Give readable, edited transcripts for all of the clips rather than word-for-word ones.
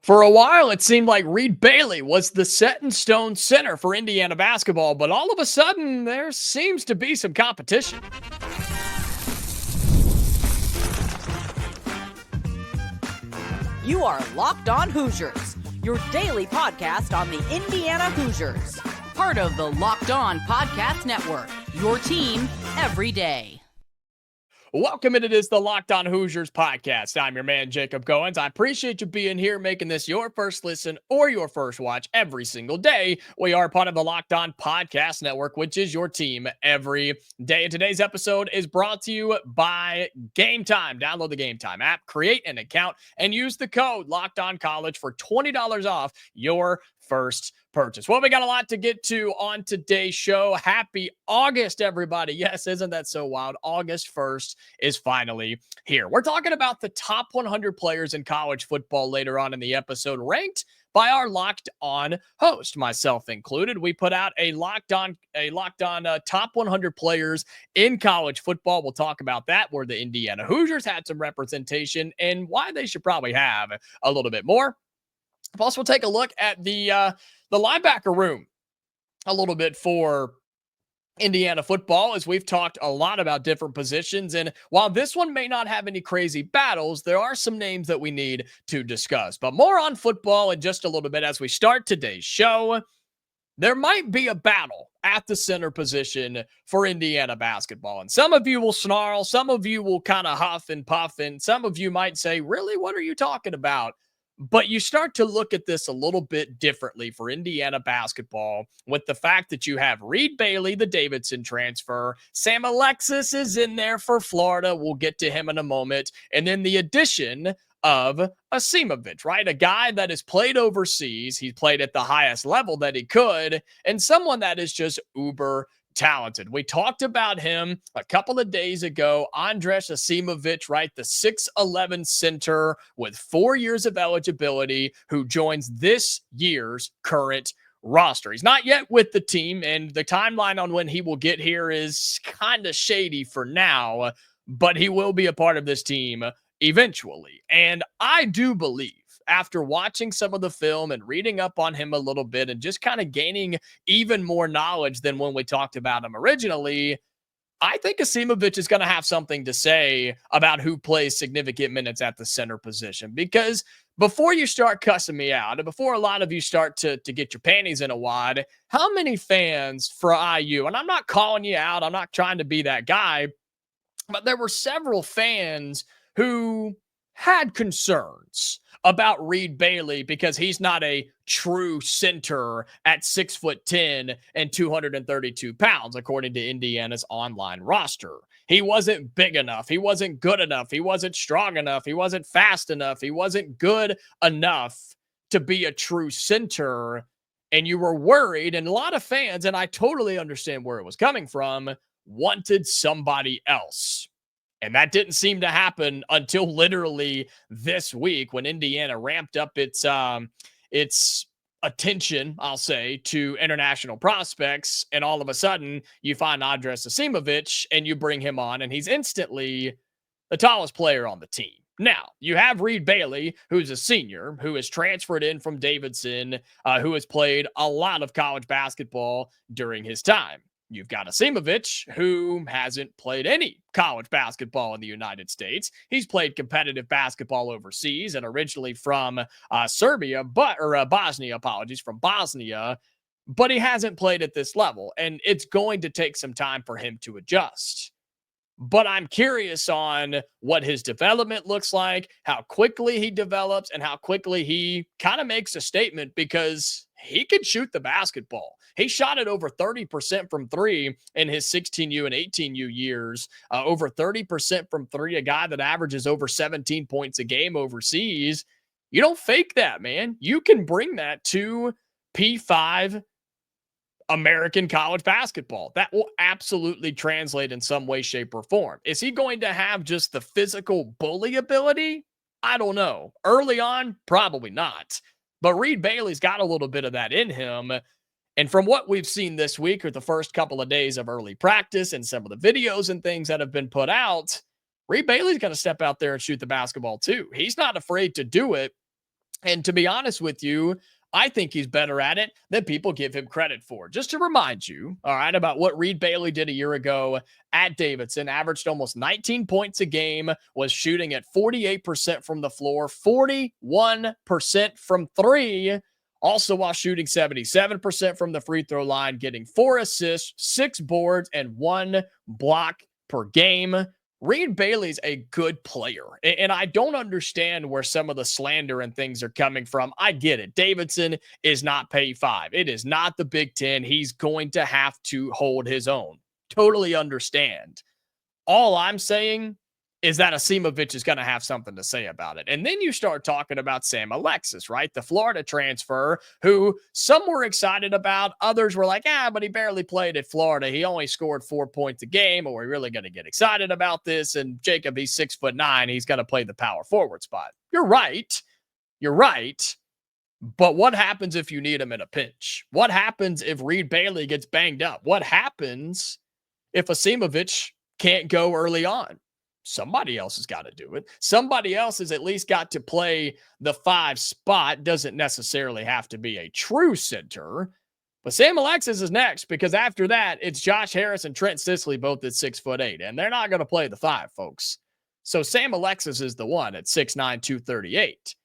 For a while, it seemed like Reed Bailey was the set in stone center for Indiana basketball, but all of a sudden, there seems to be some competition. You are Locked On Hoosiers, your daily podcast on the Indiana Hoosiers. Part of the Locked On Podcast Network, your team every day. Welcome, and it is the Locked On Hoosiers podcast. I'm your man, Jacob Goins. I appreciate you being here, making this your first listen or your first watch every single day. We are part of the Locked On Podcast Network, which is your team every day. And today's episode is brought to you by Game Time. Download the Game Time app, create an account, and use the code Locked On College for $20 off your first purchase. Well, we got a lot to get to on today's show. Happy August, everybody. Yes, isn't that so wild? August 1st is finally here. We're talking about the top 100 players in college football later on in the episode, ranked by our Locked On host, myself included. We put out a Locked On top 100 players in college football. We'll talk about that, where the Indiana Hoosiers had some representation and why they should probably have a little bit more. Plus, we'll take a look at the linebacker room a little bit for Indiana football, as we've talked a lot about different positions. And while this one may not have any crazy battles, there are some names that we need to discuss. But more on football in just a little bit as we start today's show. There might be a battle at the center position for Indiana basketball. And some of you will snarl, some of you will kind of huff and puff, and some of you might say, really, what are you talking about? But you start to look at this a little bit differently for Indiana basketball with the fact that you have Reed Bailey, the Davidson transfer. Sam Alexis is in there for Florida. We'll get to him in a moment. And then the addition of Asimovic, right? A guy that has played overseas. He's played at the highest level that he could, and someone that is just uber talented. We talked about him a couple of days ago. Andrej Asimovic, right? The 6'11 center with 4 years of eligibility, who joins this year's current roster. He's not yet with the team, and the timeline on when he will get here is kind of shady for now, but he will be a part of this team eventually. And I do believe, after watching some of the film and reading up on him a little bit and just kind of gaining even more knowledge than when we talked about him originally, I think Asimovic is going to have something to say about who plays significant minutes at the center position. Because before you start cussing me out, and before a lot of you start to get your panties in a wad, how many fans for IU, and I'm not calling you out, I'm not trying to be that guy, but there were several fans who had concerns about Reed Bailey because he's not a true center at 6'10" and 232 pounds, according to Indiana's online roster. He wasn't big enough. He wasn't good enough. He wasn't strong enough. He wasn't fast enough. He wasn't good enough to be a true center. And you were worried, and a lot of fans, and I totally understand where it was coming from, wanted somebody else. And that didn't seem to happen until literally this week, when Indiana ramped up its attention, I'll say, to international prospects. And all of a sudden, you find Andrej Asimovic and you bring him on, and he's instantly the tallest player on the team. Now, you have Reed Bailey, who's a senior, who has transferred in from Davidson, who has played a lot of college basketball during his time. You've got Asimovic, who hasn't played any college basketball in the United States. He's played competitive basketball overseas, and originally from Bosnia, from Bosnia, but he hasn't played at this level, and it's going to take some time for him to adjust. But I'm curious on what his development looks like, how quickly he develops, and how quickly he kind of makes a statement, because he can shoot the basketball. He shot it over 30% from three in his 16U and 18U years, over 30% from three, a guy that averages over 17 points a game overseas. You don't fake that, man. You can bring that to P5 American college basketball. That will absolutely translate in some way, shape, or form. Is he going to have just the physical bully ability? I don't know. Early on, probably not. But Reed Bailey's got a little bit of that in him. And from what we've seen this week, or the first couple of days of early practice and some of the videos and things that have been put out, Reed Bailey's going to step out there and shoot the basketball too. He's not afraid to do it. And to be honest with you, I think he's better at it than people give him credit for. Just to remind you, all right, about what Reed Bailey did a year ago at Davidson, averaged almost 19 points a game, was shooting at 48% from the floor, 41% from three, also while shooting 77% from the free throw line, getting 4 assists, 6 boards, and 1 block per game. Reed Bailey's a good player, and I don't understand where some of the slander and things are coming from. I get it. Davidson is not pay 5. It is not the Big Ten. He's going to have to hold his own. Totally understand. All I'm saying is that Asimovic is going to have something to say about it. And then you start talking about Sam Alexis, right? The Florida transfer, who some were excited about. Others were like, but he barely played at Florida. He only scored 4 points a game. Are we really going to get excited about this? And Jacob, he's 6'9". He's going to play the power forward spot. You're right. You're right. But what happens if you need him in a pinch? What happens if Reed Bailey gets banged up? What happens if Asimovic can't go early on? Somebody else has got to do it. Somebody else has at least got to play the 5 spot. Doesn't necessarily have to be a true center. But Sam Alexis is next, because after that, it's Josh Harris and Trent Sisley, both at 6'8", and they're not going to play the 5, folks. So Sam Alexis is the one at 6'9", 238.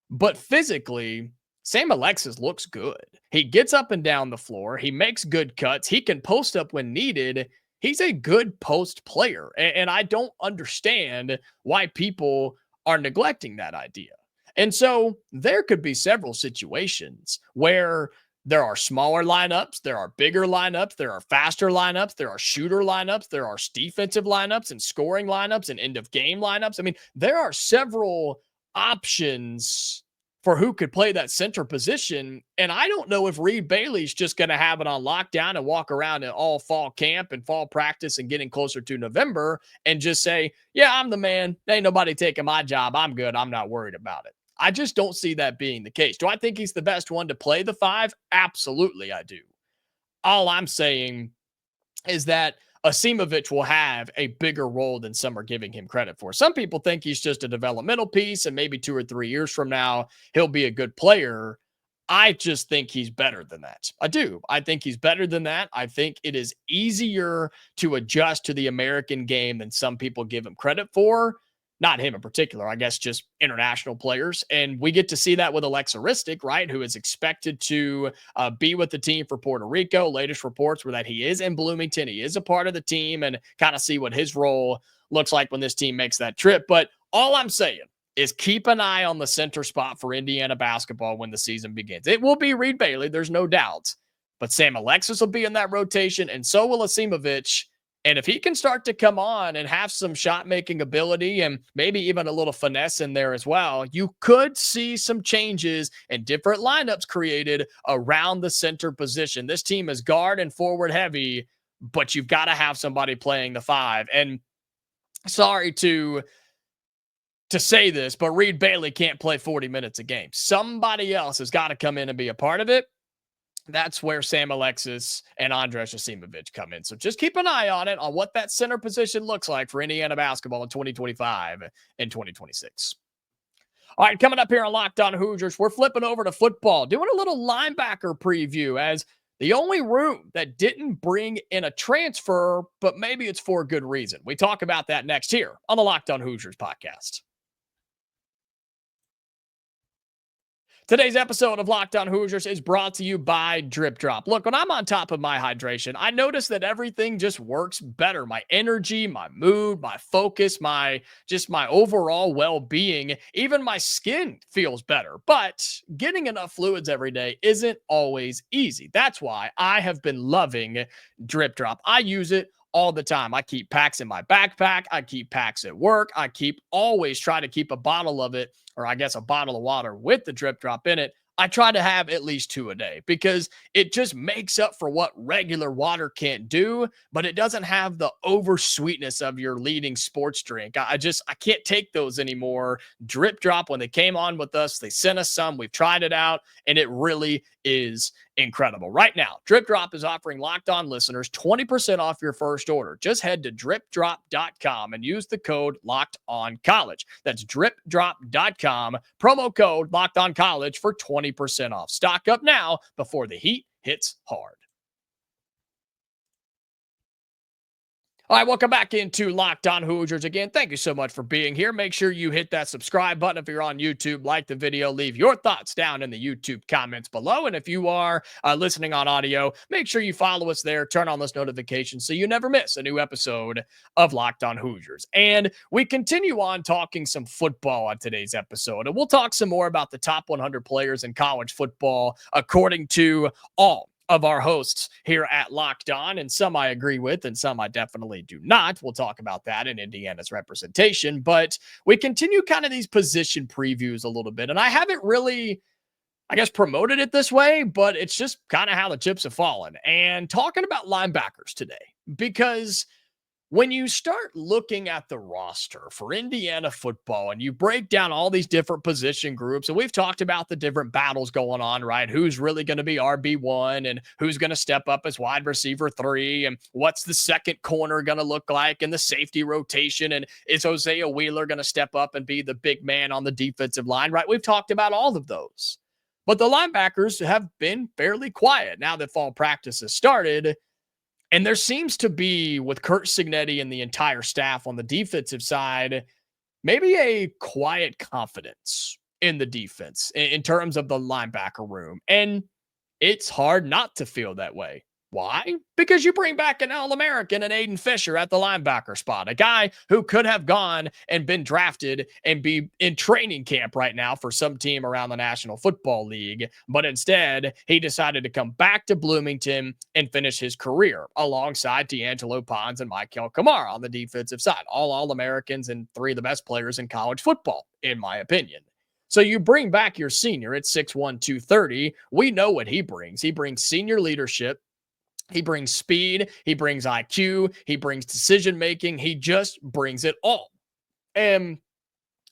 But physically, Sam Alexis looks good. He gets up and down the floor. He makes good cuts. He can post up when needed. He's a good post player, and I don't understand why people are neglecting that idea. And so there could be several situations where there are smaller lineups, there are bigger lineups, there are faster lineups, there are shooter lineups, there are defensive lineups and scoring lineups and end of game lineups. I mean, there are several options for who could play that center position. And I don't know if Reed Bailey's just going to have it on lockdown and walk around in all fall camp and fall practice and getting closer to November and just say, yeah, I'm the man. Ain't nobody taking my job. I'm good. I'm not worried about it. I just don't see that being the case. Do I think he's the best one to play the 5? Absolutely, I do. All I'm saying is that Asimovic will have a bigger role than some are giving him credit for. Some people think he's just a developmental piece, and maybe 2 or 3 years from now, he'll be a good player. I just think he's better than that. I do. I think he's better than that. I think it is easier to adjust to the American game than some people give him credit for. Not him in particular, I guess just international players. And we get to see that with Alexa Ristic, right, who is expected to be with the team for Puerto Rico. Latest reports were that he is in Bloomington. He is a part of the team, and kind of see what his role looks like when this team makes that trip. But all I'm saying is keep an eye on the center spot for Indiana basketball when the season begins. It will be Reed Bailey, there's no doubt. But Sam Alexis will be in that rotation, and so will Asimovic. And if he can start to come on and have some shot-making ability and maybe even a little finesse in there as well, you could see some changes and different lineups created around the center position. This team is guard and forward heavy, but you've got to have somebody playing the 5. And sorry to say this, but Reed Bailey can't play 40 minutes a game. Somebody else has got to come in and be a part of it. That's where Sam Alexis and Andrej Asimovic come in. So just keep an eye on it, on what that center position looks like for Indiana basketball in 2025 and 2026. All right, coming up here on Locked On Hoosiers, we're flipping over to football, doing a little linebacker preview as the only room that didn't bring in a transfer, but maybe it's for a good reason. We talk about that next here on the Locked On Hoosiers podcast. Today's episode of Locked On Hoosiers is brought to you by Drip Drop. Look, when I'm on top of my hydration, I notice that everything just works better. My energy, my mood, my focus, my overall well-being, even my skin feels better. But getting enough fluids every day isn't always easy. That's why I have been loving Drip Drop. I use it all the time. I keep packs in my backpack. I keep packs at work. I always try to keep a bottle of it, or I guess a bottle of water with the Drip Drop in it. I try to have at least 2 a day because it just makes up for what regular water can't do, but it doesn't have the over sweetness of your leading sports drink. I can't take those anymore. Drip Drop, when they came on with us, they sent us some. We've tried it out, and it really is incredible. Right now, Drip Drop is offering Locked On listeners 20% off your first order. Just head to dripdrop.com and use the code Locked On College. That's dripdrop.com, promo code Locked On College for 20% off. Stock up now before the heat hits hard. All right, welcome back into Locked On Hoosiers. Again, thank you so much for being here. Make sure you hit that subscribe button if you're on YouTube. Like the video. Leave your thoughts down in the YouTube comments below. And if you are listening on audio, make sure you follow us there. Turn on those notifications so you never miss a new episode of Locked On Hoosiers. And we continue on talking some football on today's episode. And we'll talk some more about the top 100 players in college football according to all of our hosts here at Locked On, and some I agree with and some I definitely do not. We'll talk about that in Indiana's representation, but we continue kind of these position previews a little bit, and I haven't really, I guess, promoted it this way, but it's just kind of how the chips have fallen. And talking about linebackers today, because when you start looking at the roster for Indiana football and you break down all these different position groups, and we've talked about the different battles going on, right? Who's really going to be RB1 and who's going to step up as wide receiver 3 and what's the second corner going to look like and the safety rotation, and is Hosea Wheeler going to step up and be the big man on the defensive line, right? We've talked about all of those. But the linebackers have been fairly quiet now that fall practice has started. And there seems to be, with Curt Cignetti and the entire staff on the defensive side, maybe a quiet confidence in the defense in terms of the linebacker room. And it's hard not to feel that way. Why? Because you bring back an All-American and Aiden Fisher at the linebacker spot, a guy who could have gone and been drafted and be in training camp right now for some team around the National Football League. But instead, he decided to come back to Bloomington and finish his career alongside D'Angelo Pons and Mikail Kamara on the defensive side. All All-Americans and 3 of the best players in college football, in my opinion. So you bring back your senior at 6'1", 230. We know what he brings. He brings senior leadership. He brings speed, he brings IQ, he brings decision-making, he just brings it all. And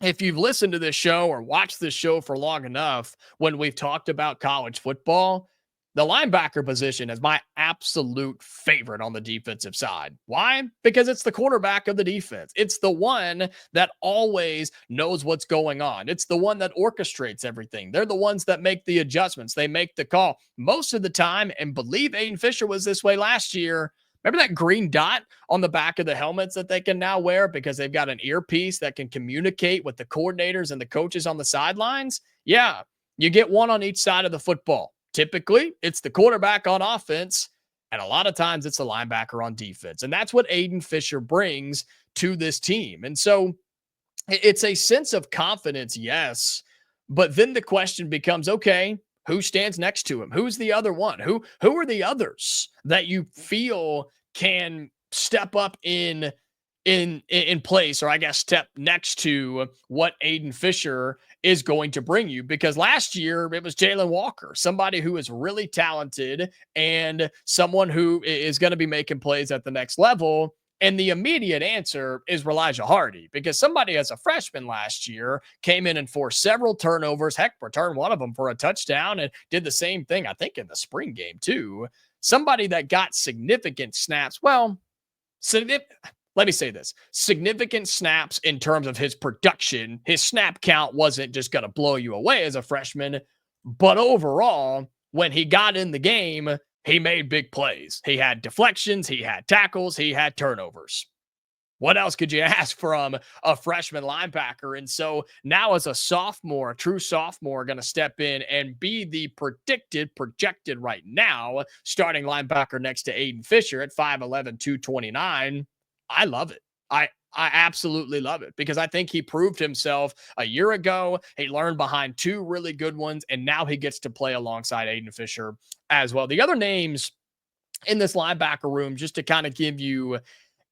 if you've listened to this show or watched this show for long enough, when we've talked about college football, the linebacker position is my absolute favorite on the defensive side. Why? Because it's the quarterback of the defense. It's the one that always knows what's going on. It's the one that orchestrates everything. They're the ones that make the adjustments. They make the call most of the time, and believe Aiden Fisher was this way last year. Remember that green dot on the back of the helmets that they can now wear because they've got an earpiece that can communicate with the coordinators and the coaches on the sidelines? Yeah, you get one on each side of the football. Typically, it's the quarterback on offense, and a lot of times it's the linebacker on defense. And that's what Aiden Fisher brings to this team. And so it's a sense of confidence, yes, but then the question becomes, okay, who stands next to him? Who's the other one? Who are the others that you feel can step up in place, or I guess step next to what Aiden Fisher is going to bring you? Because last year it was Jalen Walker, somebody who is really talented and someone who is going to be making plays at the next level. And the immediate answer is Elijah Hardy, because somebody as a freshman last year came in and forced several turnovers, heck, returned one of them for a touchdown, and did the same thing, I think, in the spring game too. Somebody that got significant snaps. Well, let me say this. Significant snaps in terms of his production. His snap count wasn't just going to blow you away as a freshman, but overall, when he got in the game, he made big plays. He had deflections, he had tackles, he had turnovers. What else could you ask from a freshman linebacker? And so now as a sophomore, a true sophomore, going to step in and be the projected right now, starting linebacker next to Aiden Fisher at 5'11", 229. I love it. I absolutely love it, because I think he proved himself a year ago. He learned behind 2 really good ones, and now he gets to play alongside Aiden Fisher as well. The other names in this linebacker room, just to kind of give you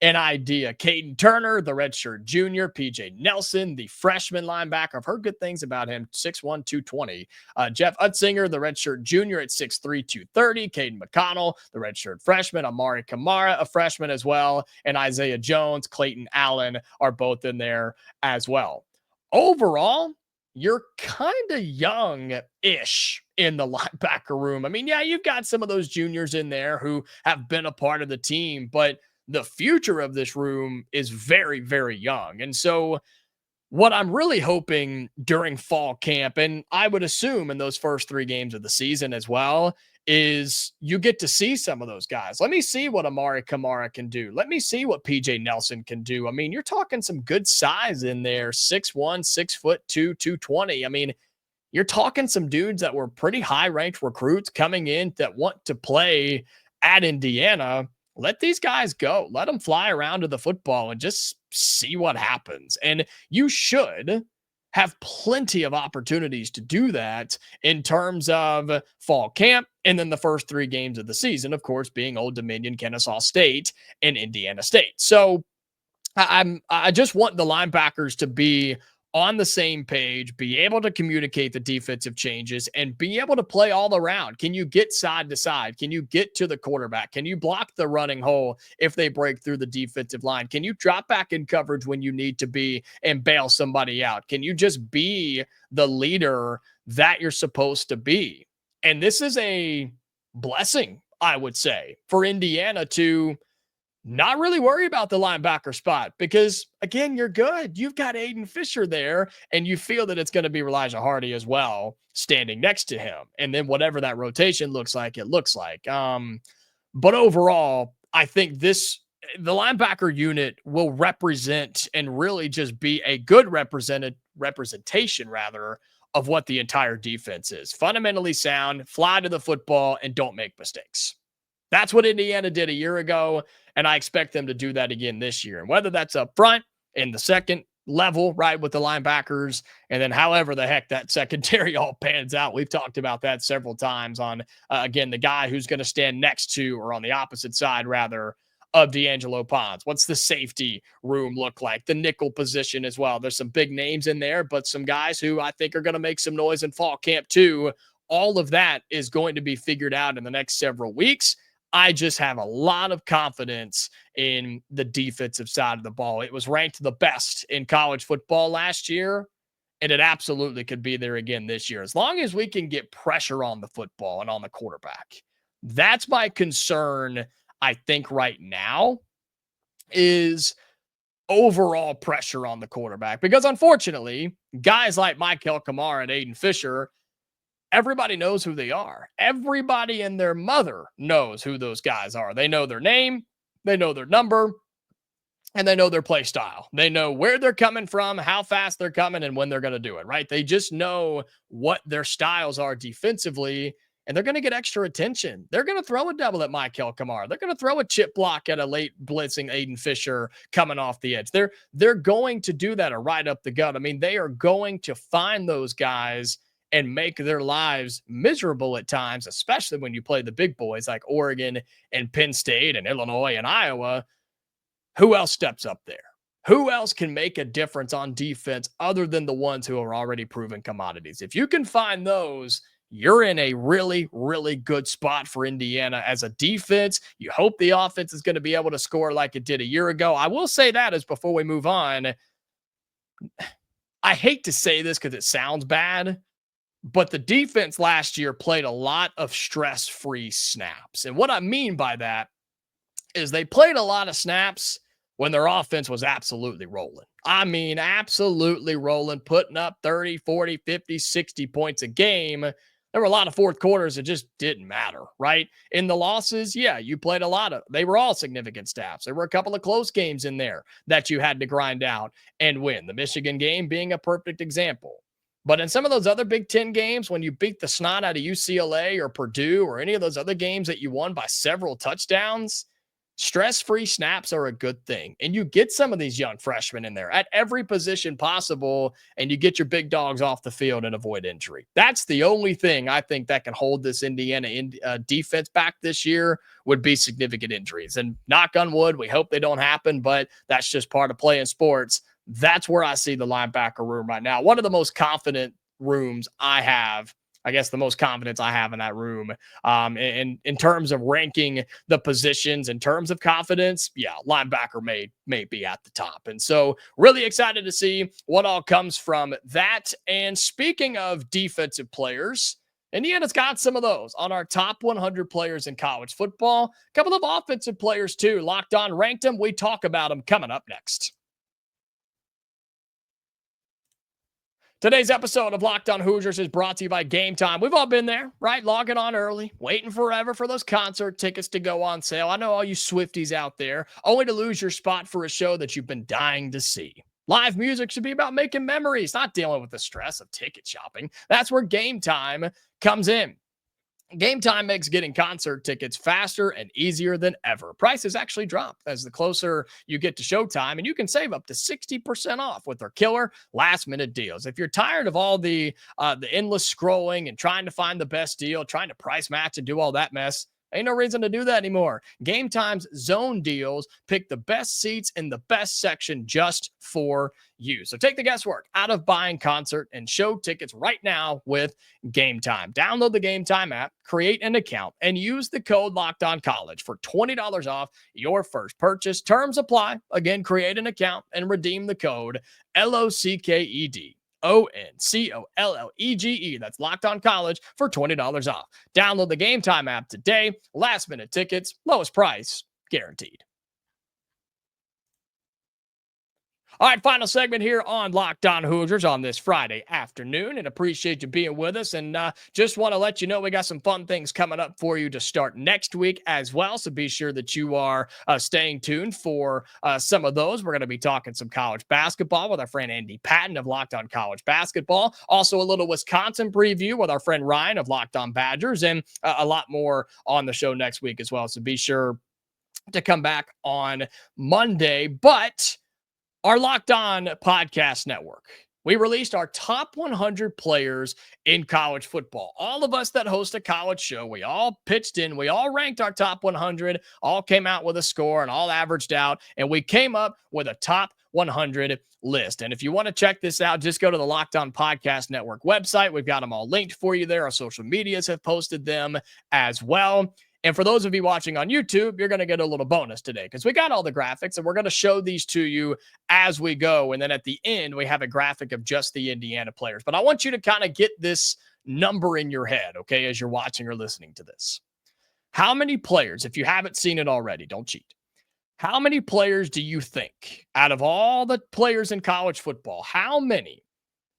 an idea: Caden Turner, the redshirt junior; PJ Nelson, the freshman linebacker. I've heard good things about him, 6'1", 220. Jeff Utzinger, the redshirt junior at 6'3", 230. Caden McConnell, the redshirt freshman. Amari Kamara, a freshman as well. And Isaiah Jones, Clayton Allen are both in there as well. Overall, you're kind of young-ish in the linebacker room. I mean, yeah, you've got some of those juniors in there who have been a part of the team, but the future of this room is very, very young. And so what I'm really hoping during fall camp, and I would assume in those first 3 games of the season as well, is you get to see some of those guys. Let me see what Amari Kamara can do. Let me see what PJ Nelson can do. I mean, you're talking some good size in there, 6'1", 6'2", 220. I mean, you're talking some dudes that were pretty high ranked recruits coming in that want to play at Indiana. Let these guys go. Let them fly around to the football and just see what happens. And you should have plenty of opportunities to do that in terms of fall camp and then the first 3 games of the season, of course, being Old Dominion, Kennesaw State, and Indiana State. So I just want the linebackers to be on the same page, be able to communicate the defensive changes, and be able to play all around. Can you get side to side? Can you get to the quarterback? Can you block the running hole if they break through the defensive line? Can you drop back in coverage when you need to be and bail somebody out? Can you just be the leader that you're supposed to be? And this is a blessing, I would say, for Indiana to not really worry about the linebacker spot because, again, you're good. You've got Aiden Fisher there, and you feel that it's going to be Elijah Hardy as well standing next to him. And then whatever that rotation looks like, it looks like. But overall, I think the linebacker unit will represent and really just be a good representation rather of what the entire defense is. Fundamentally sound, fly to the football, and don't make mistakes. That's what Indiana did a year ago, and I expect them to do that again this year. And whether that's up front in the second level, right, with the linebackers, and then however the heck that secondary all pans out. We've talked about that several times on, again, the guy who's going to stand next to or on the opposite side, rather, of D'Angelo Ponds. What's the safety room look like? The nickel position as well. There's some big names in there, but some guys who I think are going to make some noise in fall camp too. All of that is going to be figured out in the next several weeks. I just have a lot of confidence in the defensive side of the ball. It was ranked the best in college football last year, and it absolutely could be there again this year. As long as we can get pressure on the football and on the quarterback. That's my concern, I think, right now, is overall pressure on the quarterback. Because unfortunately, guys like Mikail Kamara and Aiden Fisher, everybody knows who they are. Everybody and their mother knows who those guys are. They know their name, they know their number, and they know their play style. They know where they're coming from, how fast they're coming, and when they're going to do it, right? They just know what their styles are defensively, and they're going to get extra attention. They're going to throw a double at Mikail Kamara. They're going to throw a chip block at a late blitzing Aiden Fisher coming off the edge. They're going to do that or right up the gut. I mean, they are going to find those guys and make their lives miserable at times, especially when you play the big boys like Oregon and Penn State and Illinois and Iowa. Who else steps up there? Who else can make a difference on defense other than the ones who are already proven commodities? If you can find those, you're in a really, really good spot for Indiana as a defense. You hope the offense is going to be able to score like it did a year ago. I will say that as before we move on, I hate to say this because it sounds bad, but the defense last year played a lot of stress-free snaps. And what I mean by that is they played a lot of snaps when their offense was absolutely rolling. I mean, absolutely rolling, putting up 30, 40, 50, 60 points a game. There were a lot of fourth quarters that just didn't matter, right? In the losses, yeah, you played a lot of, they were all significant snaps. There were a couple of close games in there that you had to grind out and win. The Michigan game being a perfect example. But in some of those other Big Ten games, when you beat the snot out of UCLA or Purdue or any of those other games that you won by several touchdowns, stress-free snaps are a good thing. And you get some of these young freshmen in there at every position possible, and you get your big dogs off the field and avoid injury. That's the only thing I think that can hold this Indiana defense back this year would be significant injuries. And knock on wood, we hope they don't happen, but that's just part of playing sports. That's where I see the linebacker room right now. One of the most confident rooms I have, I guess the most confidence I have in that room. In terms of ranking the positions, in terms of confidence, yeah, linebacker may be at the top. And so really excited to see what all comes from that. And speaking of defensive players, Indiana's got some of those on our top 100 players in college football. A couple of offensive players, too. Locked On ranked them. We talk about them coming up next. Today's episode of Locked On Hoosiers is brought to you by Game Time. We've all been there, right? Logging on early, waiting forever for those concert tickets to go on sale. I know all you Swifties out there, only to lose your spot for a show that you've been dying to see. Live music should be about making memories, not dealing with the stress of ticket shopping. That's where Game Time comes in. Game Time makes getting concert tickets faster and easier than ever. Prices actually drop as the closer you get to showtime, and you can save up to 60% off with their killer last-minute deals. If you're tired of all the endless scrolling and trying to find the best deal, trying to price match and do all that mess, ain't no reason to do that anymore. Game Time's zone deals pick the best seats in the best section just for you. So take the guesswork out of buying concert and show tickets right now with Game Time. Download the Game Time app, create an account, and use the code LOCKEDONCollege for $20 off your first purchase. Terms apply. Again, create an account and redeem the code LOCKED. ONCOLLEGE. That's Locked On College for $20 off. Download the Game Time app today. Last minute tickets, lowest price guaranteed. All right, final segment here on Locked On Hoosiers on this Friday afternoon, and appreciate you being with us. And just want to let you know we got some fun things coming up for you to start next week as well. So be sure that you are staying tuned for some of those. We're going to be talking some college basketball with our friend Andy Patton of Locked On College Basketball. Also a little Wisconsin preview with our friend Ryan of Locked On Badgers, and a lot more on the show next week as well. So be sure to come back on Monday. But our Locked On Podcast Network, we released our top 100 players in college football. All of us that host a college show, we all pitched in, we all ranked our top 100, all came out with a score and all averaged out, and we came up with a top 100 list. And if you want to check this out, just go to the Locked On Podcast Network website. We've got them all linked for you there. Our social medias have posted them as well. And for those of you watching on YouTube, you're going to get a little bonus today because we got all the graphics and we're going to show these to you as we go. And then at the end, we have a graphic of just the Indiana players. But I want you to kind of get this number in your head, okay, as you're watching or listening to this. How many players, if you haven't seen it already, don't cheat. How many players do you think, out of all the players in college football, how many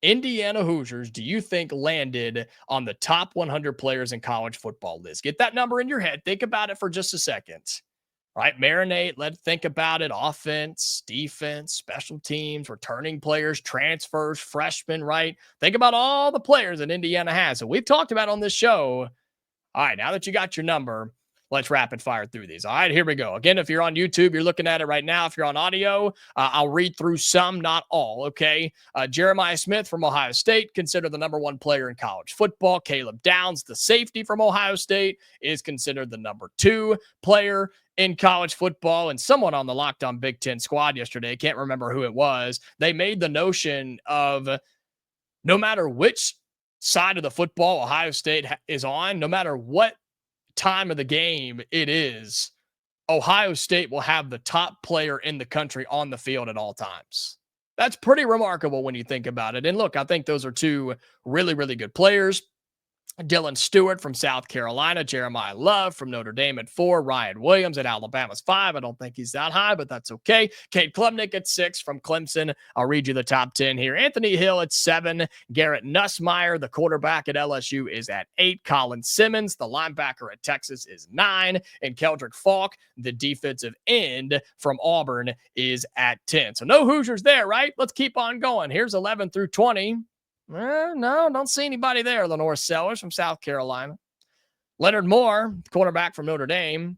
Indiana Hoosiers do you think landed on the top 100 players in college football list? Get that number in your head. Think about it for just a second. Right? Marinate. Think about it. Offense, defense, special teams, returning players, transfers, freshmen, right? Think about all the players that Indiana has. So we've talked about on this show. All right, now that you got your number, let's rapid fire through these. All right, here we go. Again, if you're on YouTube, you're looking at it right now. If you're on audio, I'll read through some, not all, okay? Jeremiah Smith from Ohio State, considered the number one player in college football. Caleb Downs, the safety from Ohio State, is considered the number 2 player in college football. And someone on the Locked On Big Ten squad yesterday, can't remember who it was, they made the notion of no matter which side of the football Ohio State is on, no matter what time of the game it is, Ohio State will have the top player in the country on the field at all times. That's pretty remarkable when you think about it. And look, I think those are two really, really good players. Dylan Stewart from South Carolina, Jeremiah Love from Notre Dame at 4, Ryan Williams at Alabama's 5. I don't think he's that high, but that's okay. Cade Klubnik at 6 from Clemson. I'll read you the top 10 here. Anthony Hill at 7. Garrett Nussmeier, the quarterback at LSU, is at 8. Colin Simmons, the linebacker at Texas, is 9. And Keldrick Falk, the defensive end from Auburn, is at 10. So no Hoosiers there, right? Let's keep on going. Here's 11 through 20. No, don't see anybody there. Lenore Sellers from South Carolina. Leonard Moore, quarterback from Notre Dame.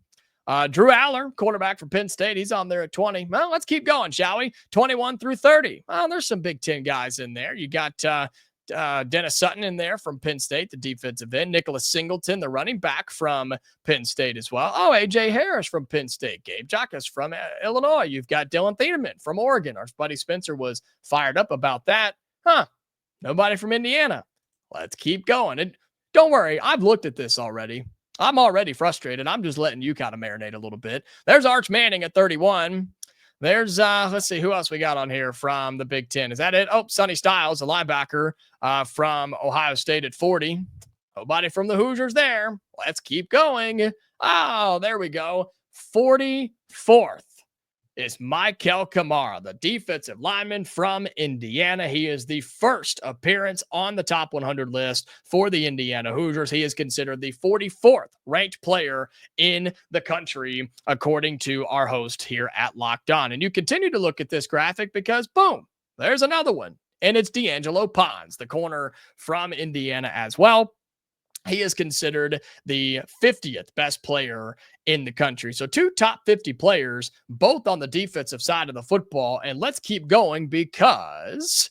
Drew Aller, quarterback from Penn State. He's on there at 20. Well, let's keep going, shall we? 21 through 30. Well, there's some Big Ten guys in there. You got Dennis Sutton in there from Penn State, the defensive end. Nicholas Singleton, the running back from Penn State as well. Oh, A.J. Harris from Penn State. Gabe Jacques from Illinois. You've got Dylan Thiedemann from Oregon. Our buddy Spencer was fired up about that. Nobody from Indiana. Let's keep going. And don't worry, I've looked at this already. I'm already frustrated. I'm just letting you kind of marinate a little bit. There's Arch Manning at 31. There's, let's see, who else we got on here from the Big Ten? Is that it? Oh, Sonny Styles, a linebacker from Ohio State at 40. Nobody from the Hoosiers there. Let's keep going. Oh, there we go. 44th is Mikail Kamara, the defensive lineman from Indiana. He is the first appearance on the top 100 list for the Indiana Hoosiers. He is considered the 44th ranked player in the country, according to our host here at Locked On. And you continue to look at this graphic because, boom, there's another one. And it's D'Angelo Pons, the corner from Indiana as well. He is considered the 50th best player in the country. So 2 top 50 players, both on the defensive side of the football. And let's keep going because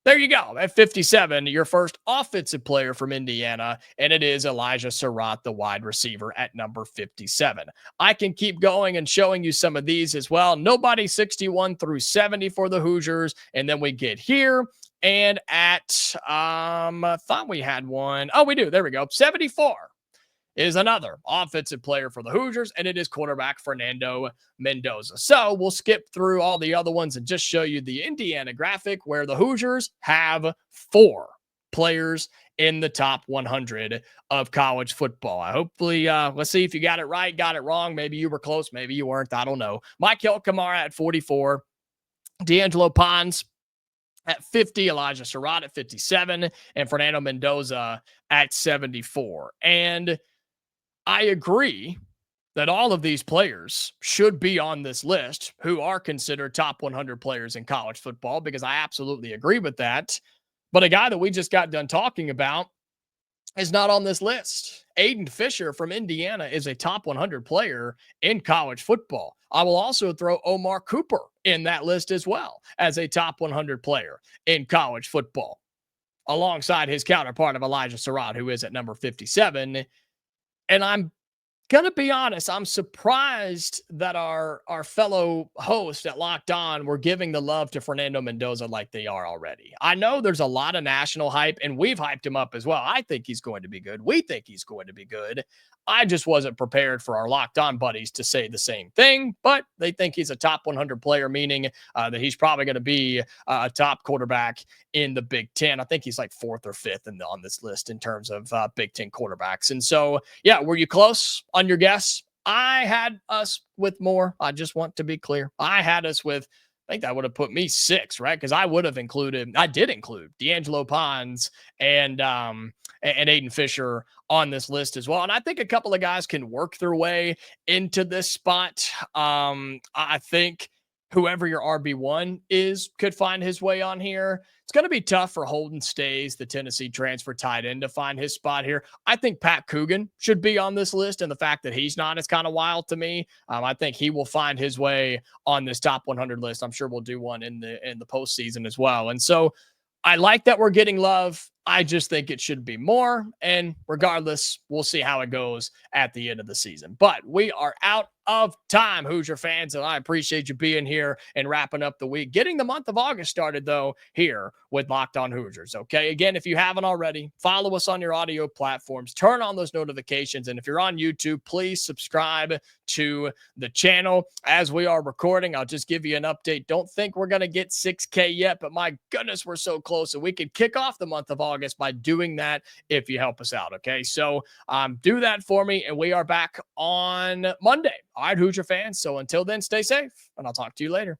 there you go. At 57, your first offensive player from Indiana, and it is Elijah Sarratt, the wide receiver at number 57. I can keep going and showing you some of these as well. Nobody 61 through 70 for the Hoosiers. And then we get here. And at, I thought we had one. Oh, we do. There we go. 74 is another offensive player for the Hoosiers, and it is quarterback Fernando Mendoza. So we'll skip through all the other ones and just show you the Indiana graphic where the Hoosiers have 4 players in the top 100 of college football. Hopefully, let's see if you got it right, got it wrong. Maybe you were close, maybe you weren't. I don't know. Mikail Kamara at 44, D'Angelo Pons at 50, Elijah Sarratt at 57, and Fernando Mendoza at 74. And I agree that all of these players should be on this list who are considered top 100 players in college football, because I absolutely agree with that. But a guy that we just got done talking about is not on this list. Aiden Fisher from Indiana is a top 100 player in college football. I will also throw Omar Cooper in that list as well as a top 100 player in college football, alongside his counterpart of Elijah Sarratt, who is at number 57. And I'm going to be honest, I'm surprised that our fellow hosts at Locked On were giving the love to Fernando Mendoza like they are already. I know there's a lot of national hype, and we've hyped him up as well. I think he's going to be good. We think he's going to be good. I just wasn't prepared for our Locked On buddies to say the same thing, but they think he's a top 100 player, meaning that he's probably going to be a top quarterback in the Big Ten. I think he's like 4th or 5th on this list in terms of Big Ten quarterbacks. And so, yeah, were you close on your guess? I had us with more. I just want to be clear. I had us with, I think that would have put me 6, right? Because I did include D'Angelo Pons and Aiden Fisher on this list as well. And I think a couple of guys can work their way into this spot. I think whoever your RB1 is could find his way on here. It's going to be tough for Holden Stays, the Tennessee transfer tight end, to find his spot here. I think Pat Coogan should be on this list, and the fact that he's not is kind of wild to me. I think he will find his way on this top 100 list. I'm sure we'll do one in the postseason as well. And so I like that we're getting love. I just think it should be more. And regardless, we'll see how it goes at the end of the season. But we are out of time, Hoosier fans, and I appreciate you being here and wrapping up the week. Getting the month of August started, though, here with Locked On Hoosiers, okay? Again, if you haven't already, follow us on your audio platforms. Turn on those notifications. And if you're on YouTube, please subscribe to the channel. As we are recording, I'll just give you an update. Don't think we're going to get 6K yet, but my goodness, we're so close. And we could kick off the month of August by doing that if you help us out, okay? So do that for me, and we are back on Monday. All right, Hoosier fans. So until then, stay safe, and I'll talk to you later.